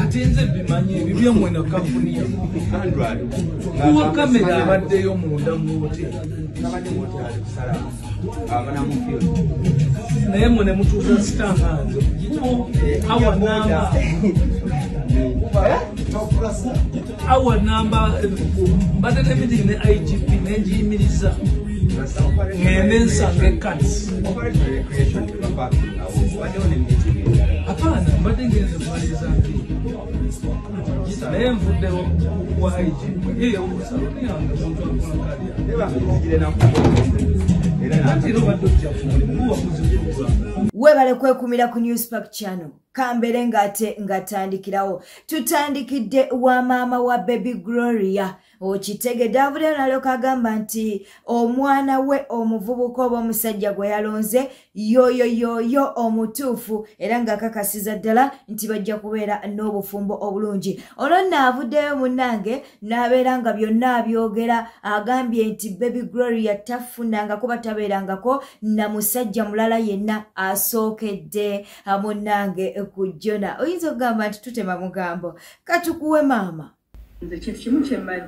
atenze bimanye bibye mwena kampuni ya kuwa kamera abadde yo munda mu hotel naye mwene mutuuza sitangazo awa namba mbadde ne meeting ne IGP nenjiyimiriza ngende nsange kati hapana mbadde ngenze kumaliza naye nvuddewo wa IGP eyo saloni yange muntu webale kwekumira ku Newspark channel kambere ngate ngatandikirawo tutandikidde wa mama wa baby Gloria okitegedde avuddeyo nalyo kagamba nti omwana we omuvubuka oba omusajja gwe yalonze yoyo omutuufu era ng'akakasiza ddala nti bajja kubeera n'obufumbo obulungi. Ono nno avuddeyo munnange n'abeera nga byonna abyogera agambye nti baby Gloria tafunanga kuba tabeerangako na musajja mulala yenna asookedde munnange ku Jona. Oyinza okugamba nti tutema mugambo katukuwe maama. Nze kintu kimu kyemmanyi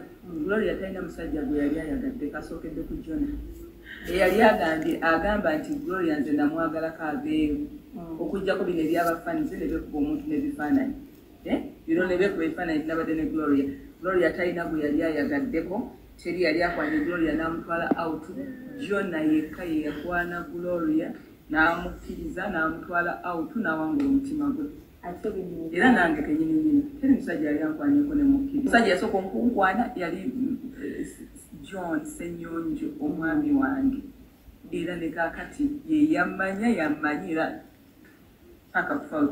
Gloria talina musajja gwe yali ayagadde kasookedde ku Jona. Eyali agamba nti Gloria nze namwagalako aveeyo okujjako bino ebyabafanize ne bekuba omuntu n'ebifaananyi. Bino ne bekuba ebifaananyi nabadde ne Gloria. Gloria talina gwe yali ayagaddeko teri yali akwanye Gloria n'amutwala out. Jona yekka ye yakwana Gloria n'amukkiriza n'amutwala out n'awangula omutima gwe. Era nange kenyini teri musajja yali ankwanyeko ne mukkiriza. Musajja yasooka omukunkwana yali John Senyonjo omwami wange. Era ne kaakati ye yamanyira akakufa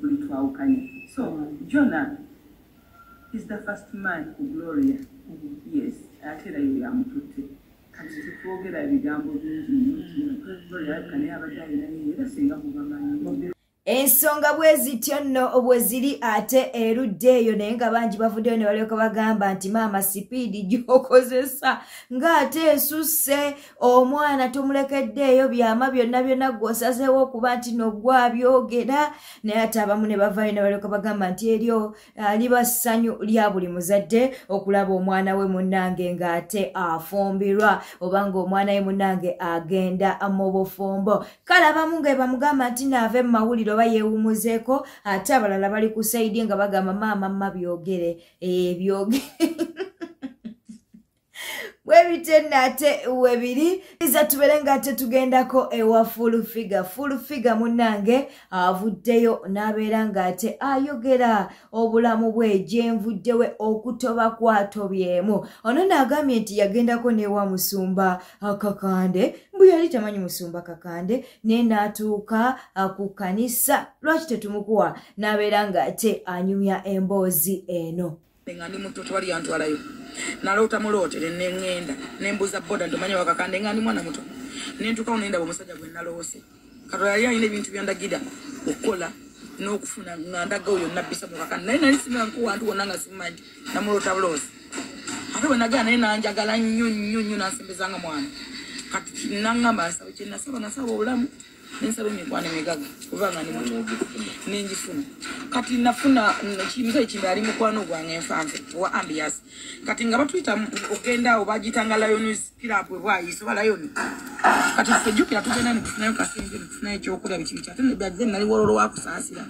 kulitwawukanya. So Jonah is the first man ku Gloria. Yes, ate era yo yamututte. Kati tetwogera ebigambo bingi Gloria kane abadde alina era singa kubamanyi. Ensonga bwezityo nno bweziri ate erudde eyo naye nga bangi bavuddeyo ne balyoka bagamba nti maama sipiidi gy'okozesa ng'ate esusse omwana tumulekeddeeyo byama byonna gw'osazeewo okuba nti n'ogwabyogera naye ate abamu ne bavaayo ne balyoka bagamba nti eryo liba ssanyu lya buli muzadde okulaba omwana we munnange ng'ate afumbirwa oba ng'omwana we munnange agenda mu bufumbo. Kale abamu nga bamugamba nti naave mu mawulire oba yeewumuzeeko ate abalala bali ku sayidi nga bagamba maama byogere byogere webite nate webiri iza tubere nga ate tugendako ewa full figure munnange avuddeyo n'abeera nga ate ayogera obulamu bwe gyenvuddewe okutoba kwatobyemu. Ono n'agambye nti yagendako n'ewa musumba Kakande mbu yali tamanyi musumba Kakande naye n'atuuka ku kanisa lwaki tetumukuwa n'abeera nga ate anyumya emboozi eno. Ngandi muto twali yantwalayo nalota mulootere nengenda nembuza boda ndomanya wakakande ngandi mwana muto nentuka onenda bomusajja gwe nalose katola yali alina ebintu byandagira okukola n'okufuna ngandaga oyo nabisa mu kakande naye nali simanku wantu wonna nga simanyi namulota bulose ate bwe nagala naye nanjagala nnyo nansembezanga mwana kati nangamba asaba kye nasaba obulamu nensaba emikwano emigaga kubanga ndi muto ninjifuna kati nafuna kimuze ekimbe ali mukwano gwange enfanfe wa ambiance kati nga batuyita ogenda awo bagitanga Lions Club bwayiso ba Lions kati tujukira tugenda nikufunayo kasenje nikufunayo ekyokulya biki ate nebadde nali wololo wakusaasira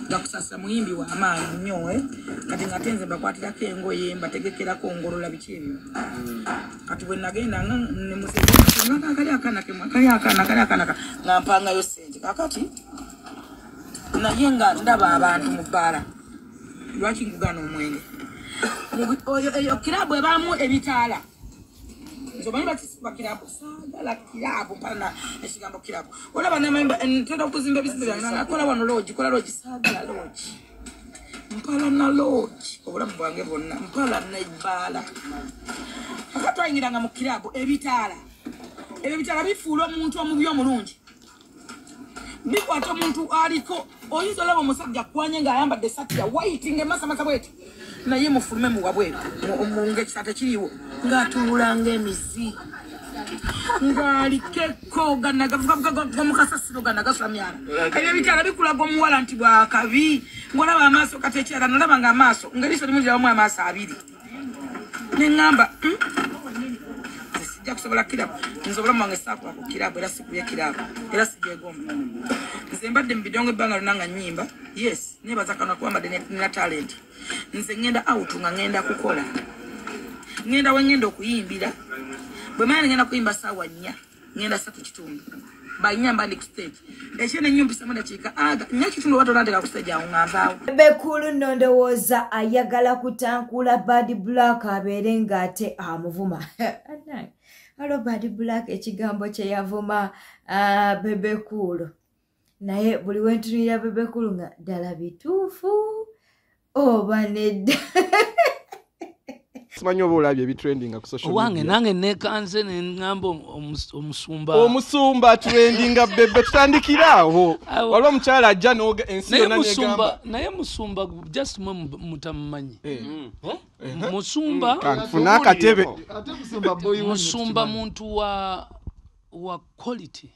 gakusasa muyimbi wa amaanyi nnyo kati nga tenze bakwatirako engoye mbategekerako ngolola biki ebyo kati bwe nagenda ne musezi kali akana nampanga yo sente kakati naye nga ndaba abantu mu bbala lwaki nkugana omwenge oyo kirabu ebamu ebitaala nzomanyi batisiba kirabu sagala kirabu mpana ekigambo kirabu olaba ntenda okuzimba ebizimbe byange nakola wano loogi kola loogi sagala loogi mpala na loogi obulamu bwange bwonna mpala nebbaala kakati twayingiranga mu kirabu ebitaala ebyo bitala bifuula omuntu omubi omulungi bikwata omuntu aliko oyinza olaba omusajja kwanye ng'ayambadde essaati ya white ng'emasamasa bweti naye mufulume muwabweru ng'ekisate kiriwo ng'atuula ng'emizi ng'alikeko gamukasasiro ganagasamyana ebyo ebikyala bikulaga omuwala nti bwakabi ng'olaba amaaso katekyala nolaba ng'amaaso ng'eriiso limu lirabamu amaaso abiri neŋŋamba sijja kusobola kirabu nze obulamu wange saakuba ku kirabu era sikuye kirabu era sigyegomba nze mbadde mu bidongo ebbanga lyonna nga nnyimba yes nebaza kana kuba mbadde nina talenti nze ŋŋenda out nga ŋŋenda kukola ŋŋenda we ŋŋenda okuyimbira bwe manya ŋŋenda kuyimba ssaawa 4 ŋŋenda 3:30 banyamba ndi ku stage ekyene nnyumbisamu dakiika aga 4:30 oba tonateka ku stage awo ng'avaawo Bekulu nno ndowooza ayagala kutankula Bad Black abeere ng'ate amuvuma. Alo Bad Black ekigambo kye yavuma Bebekulu. Naye buli wentunira Bebekulu nga ddala bituufu oba nedda. Simanyi oba olabye ebitrendinga ku social media. Wange nange nekanze nengamba omusumba. Omusumba trendinga bebe tutandikirawo. Waliwo omukyala ajja n'oga ensi yonna negamba. Naye musumba just mwe mutamumanyi. Musumba kanfuna akatebe. Musumba muntu wa quality.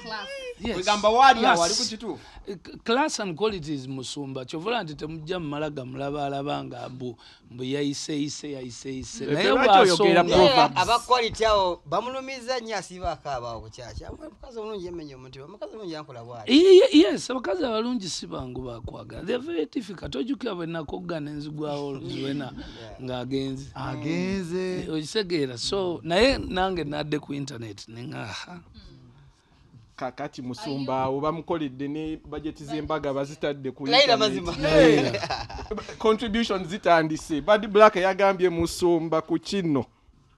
Class. Yes. Wegamba wali awali ku kituufu. Class and qualities musumba chovola nti temujja mumalaga mulaba mbu yayise naye bwasonga aba quality awo bamulumiza nnyo asiba akaaba okukyakya mukazi omulungi yemenye omutima mukazi omulungi yankola bwali yes abakazi abalungi si bangu bakwagala they're very difficult ojjukira bwe nakoggana enzigwawo ziwena ng'agenze okisegeera so naye nange nadde ku internet nengaha kakati musumba oba mukolidde ne budget z'embaga bazitadde ku Laila mazima contribution zitandise Bad Black yagambye musumba ku kino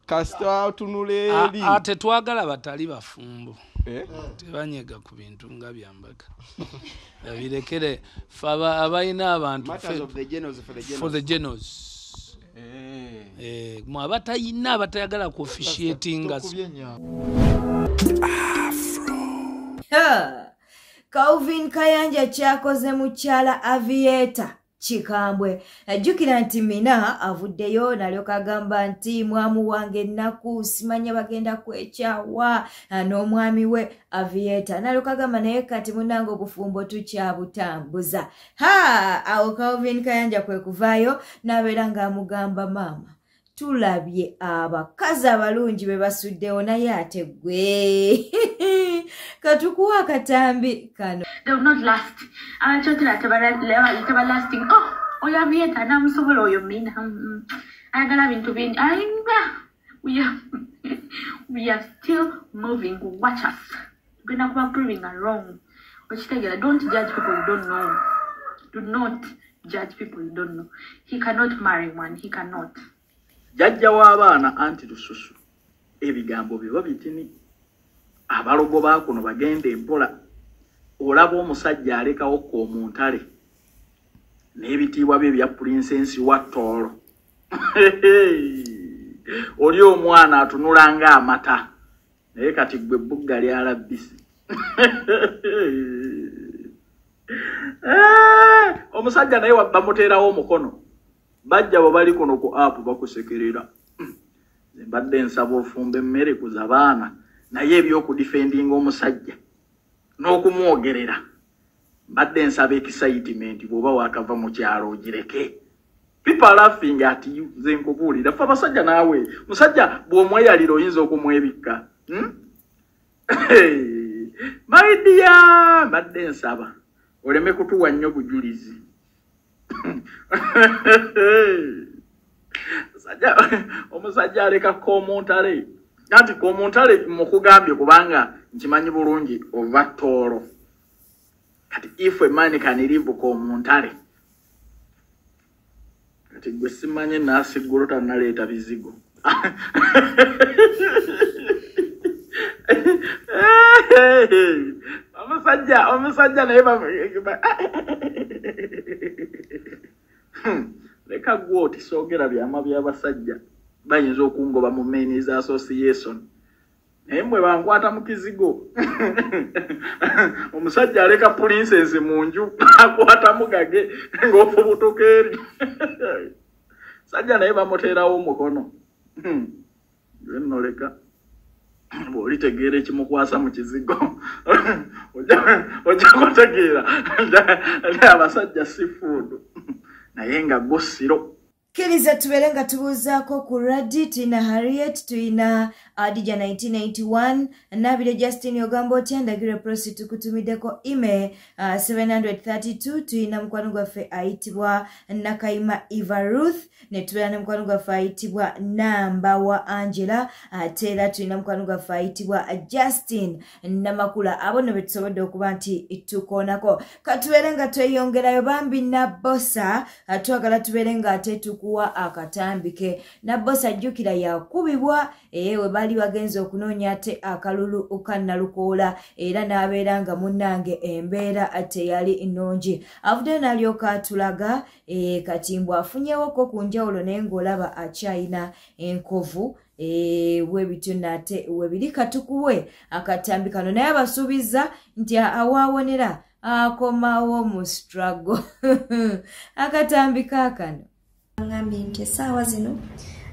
kasita tunuleri ate twagala batali bafumbo tebanyega ku bintu nga byambaga birekere faba abayina abantu for the genos mu abatayina abatayagala ku officiating us Calvin Kayanja kyakoze mukyala Aviator Chikambwe. Jjukira nti Mina avuddeyo nalyoka agamba nti mwamu wange ennaku simanya bagenda kwekyawa n'omwami we Aviator. Nalyoka agamba naye kati munange obufumbo tukyabutambuza. Awo Calvin Kayanja kwe kuvaayo n'abeera ng'amugamba maama. Tulabye abakazi abalungi be basuddewo naye ate gwe katukuwa akatambi kano. They will not last. Abachotera teba lasting. Oh, oya Aviator namusobola oyo Mina. Ayagala bintu bingi. We are still moving. Watch us. We're going to be proving a wrong. Don't judge people you don't know. Do not judge people you don't know. He cannot marry one. He cannot. Jajja w'abaana anti lususu ebigambo biba bitini abalogo baakuno bagende empola olaba omusajja alekawo ko omuntale n'ebitiibwa bye bya princess wa Tooro oli omwana atunula ng'amata naye kati gwe bugga lyala bbisi omusajja naye bamuteerawo omukono bajja bo bali kuno ku app bakusekerera mbadde nsaba ofumba emmere kuza baana naye ebyokudifendinga omusajja n'okumwogerera mbadde nsaba excitement bw'oba wakava mu kyalo ogireke people laughing at you nze nkubuulira ffe abasajja naawe musajja bw'omweyalira oyinza okumwebikka my dear mbadde nsaba oleme kutuwa nnyo bujulizi omusajja aleka komuntale kati komuntale mukugambye kubanga nkimanyi bulungi ova Tooro kati if a man can live komuntale kati gwe simanye nasigulota naleeta bizigo omusajja naye leka gwo tisoogera byama by'abasajja bayinza okungoba mu Men's Association Embwe bankwata mu kizigo. Omusajja aleka princess munju akwata mugage ng'ofubutukeri. Sajja naye bamuteerawo omukono. Noleka. Bw'olitegeera ekimukwasa mu kizigo. Ojja kutegeera. Abasajja si fuudu. Naye nga go siro. Kiriza tubeere nga tubuuzaako ku Reddit, tuyina Harriet, tuyina Adija 1981, Nabire Justin ogamba otya ndagire prosi tukutumiddeko email 732, tuyina mukwano gwaffe ayitibwa Nakayima Eva Ruth, ne tubeera ne mukwano gwaffe ayitibwa Namba wa Angela, ate era tuyina mukwano gwaffe ayitibwa Justin Namakula. Abo ne betusobodde okuba nti tukoonako. Katubeere nga tweyongerayo bambi Nabbosa, twagala tubeere nga ate tukuwa akatambike. Nabbosa ajjukira yakubibwa we bali bagenze okunoonya ate akalulu ukannalukoola era n'abeera nga munnange embeera teyali nnungi. Avuddeyo n'alyoka atulaga kati mbw afunyewoko ku njawulo naye ng'olaba akyayina enkovu webityo nate webiri katukuwe akatambi kano naye abasuubiza nti awaawonera akomawo mu struggle akatambi kaakano. Ngambye nti essaawa zino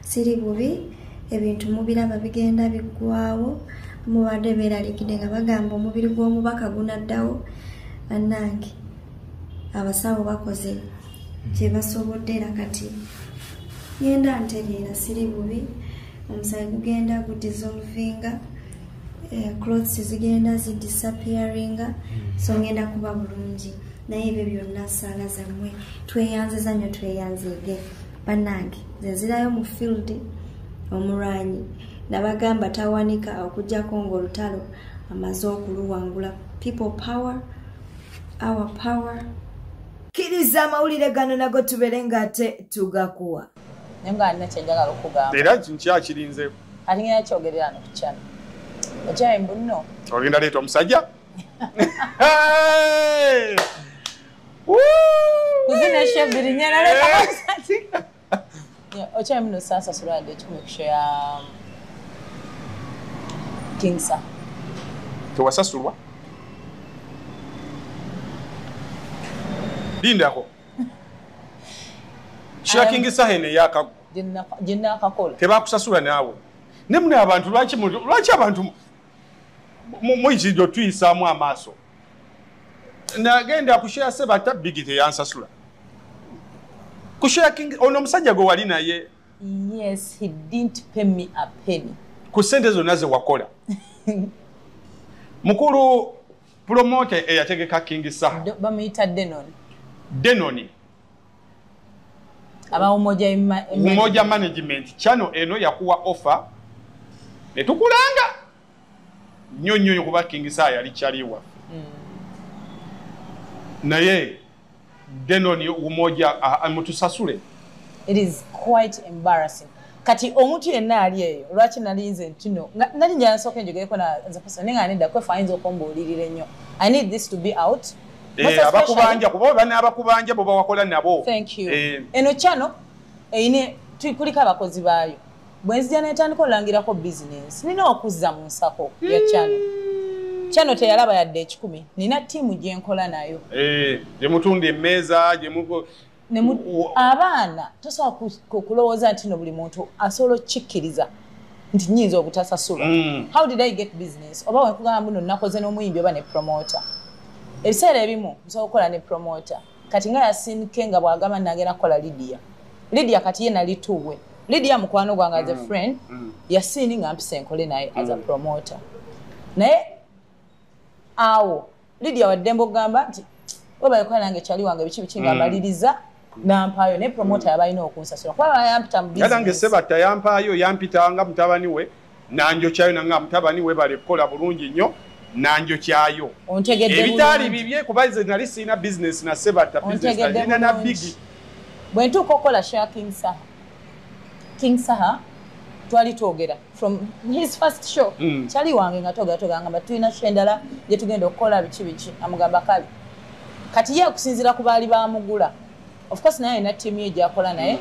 siri bubi, ebintu mubiraba bigenda biggwawo, mubadde beeralikidde nga bagamba omubiri gw'omubaka gunaddawo. Bannange abasawo bakoze kye basobodde era kati ngenda ntegeera siri bubi, omusaayi gugenda gudissolvinga, clothes zigenda zidisappearinga, so ngenda kuba bulungi. Naye ebyo byonna ssaala zammwe tweyanziza nnyo tweyanziige. Bannange nze nzirayo mu field omulwanyi nabagamba tawanika okujjako ng'olutalo amaze okuluwangula. People power, our power. Kiriza amawulire gano nago tubeere nga ate tugakuwa. Naye nga alina kyenjagala okugamba. Era nkyakirinzeeko. Ati ngenda kyogerera no ku kyana. Okyayimbu nno. Ogenda leeta omusajja? Kuzina shebiri nyana leka omusajja. Okyayimbu nno saasasula wadde ekikumi ku show ya King Sir. Tewasasulwa? Lindako. Shia King Sir hene yakago. Jenna akakola. Tebakusasula naawe. Ne mune abantu lwaki abantu muyitidde tuyisaamu amaaso. Nagenda kushare Sebata bigite yansasula. Kushare King ono musajja gwe wali naye. Yes, he didn't pay me a penny. Ku sente zonna ze wakola. Mukulu promoter eyategeka King Sir. Bamuyita Denon. Denoni. Aba Umoja Management channel eno yakuwa offer netukulanga nyonyo kuba King Sir yali chaliwa. Naye Denoni Umoja amutusasule. It is quite embarrassing. Kati omuntu yenna ali eyo lwaki nalinze ntino nali njala nsooka njogeko na as a person nenga anida kwe fayinza okombuulirira ennyo. I need this to be out. Abakubanja kuba bana abakubanja bo bawakola nabo. Thank you. Eno channel eyine tukulika abakozi baayo. Bwenzija netandika olangirako business. Nina okuzza mu nsako ya channel. Channel teyalaba yadde ekikumi. Nina tiimu gye nkola nayo. Gye mutunda emmeeza gye muko abaana tosobola kulowooza nti no buli muntu asobola okikkiriza nti nnyinza obutasasula. How did I get business? Oba wekugamba muno nakoze n'omuyimbi oba ne promoter. Ebiseera ebimu nsobola okukola ne promoter. Kati nga yasinike nga bw'agamba nagenda kukola Lydia kati ye nali tuwe. Lydia mukwano gwange as a friend yasini nga mpisa enkole naye as a promoter. Naye awo Lydia waddembe ogamba nti oba yakola nange kyali wange biki nga mbaliriza nampaayo ne promoter yabalina okunsasula. Kuba yampita mu business. Yalange Sebata yampaayo yampita nga mutabani we nanjo kyayo nanga mutabani we bale kukola bulungi nnyo. Nanjo kyayo. Ebitali bibye kubaze nali sina business na Sebata business ina na bigi. Bwentu kokola share King Sir twali twogera from his first show. Chali wange nga toga ngamba tulina shendala je tugenda okukola biki amugamba kali. Kati ye okusinzira ku baali baamugula. Of course naye na team ye gyakola naye.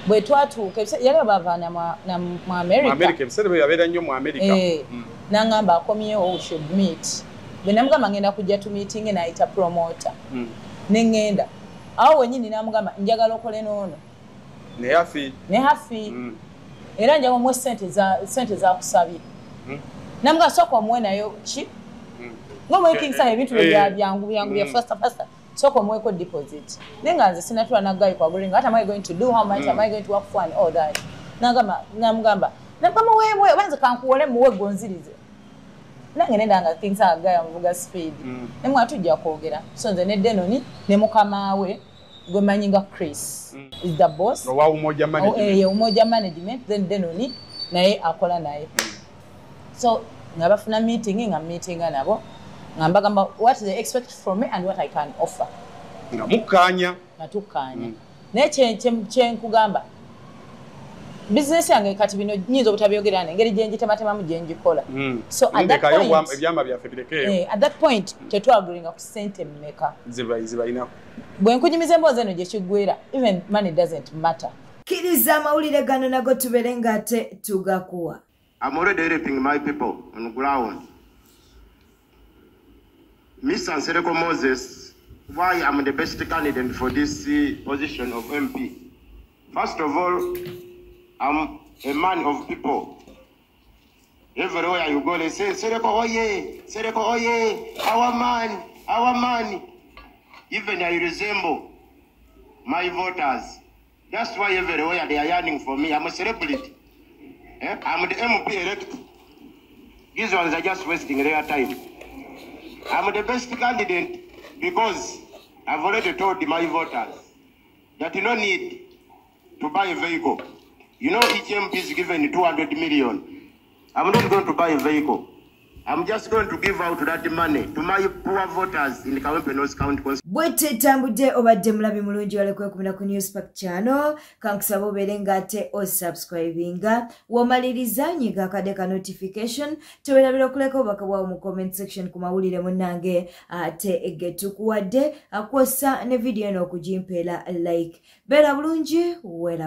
bwe twatuuka yali abavaana mu America ebiseera yabeera nnyo mu America n'angamba akomyewo we should meet bwe namugamba ngenda kujja tu meeting n'ayita promoter ne ngenda awo wenyini namugamba njagala okole n'ono ne hafi era njagala omuwe sente zakusabye namugamba sooka omuwe nayo ki ng'omwekinkisa ebintu byangu bya fasta soko mweko deposit nenga nze sinatula nagayi kwa bulinga what am I going to do, how much am I going to work for and all that namugamba wewe banze kankuwole muwe gonzirize nange nenda nga things agaya muvuga speed nemwe atujja kwogera so nze ne Denoni ne mukama we gwe manyinga Chris is the boss wa umoja management umoja management then Denoni naye akola naye so ngabafuna meeting nabo ngambagamba what they expect from me and what I can offer ngamukanya natukanya neche nkugamba business yange kati bino nyinzo butabyogerana engeri jenji tematema mu jenji kola so at that point ebyama bya febrekeo at that point tetwagulinga ku sente mmeka ziba ina bwe nkunyimize mboze eno je kigwera even money doesn't matter kiriza mawulire gano nago tuberenga ate tugakuwa. I'm already helping my people on the ground. Mr. Sereko Moses, why I'm the best candidate for this position of MP? First of all, I'm a man of people. Everywhere you go, they say, Sereko oye, our man. Even I resemble my voters. That's why everywhere they are yearning for me. I'm a celebrity. I'm the MP elected. These ones are just wasting their time. I'm the best candidate because I've already told my voters that you don't need to buy a vehicle. You know, each MP is given 200 million. I'm not going to buy a vehicle. I'm just going to give out that money to my poor voters in the Kawempe North County. Bwete tambudde obadde mulabi mulungi wale kwekumira ku Newspack channel kankusaba obeere ng'ate osubscribinga womaliriza nyiga akade ka notification teweerabira okuleka obubaka bwawo mu comment section ku mawulire munnange ate getukuwadde akwosa ne video eno okugimpeera like beera bulungi wera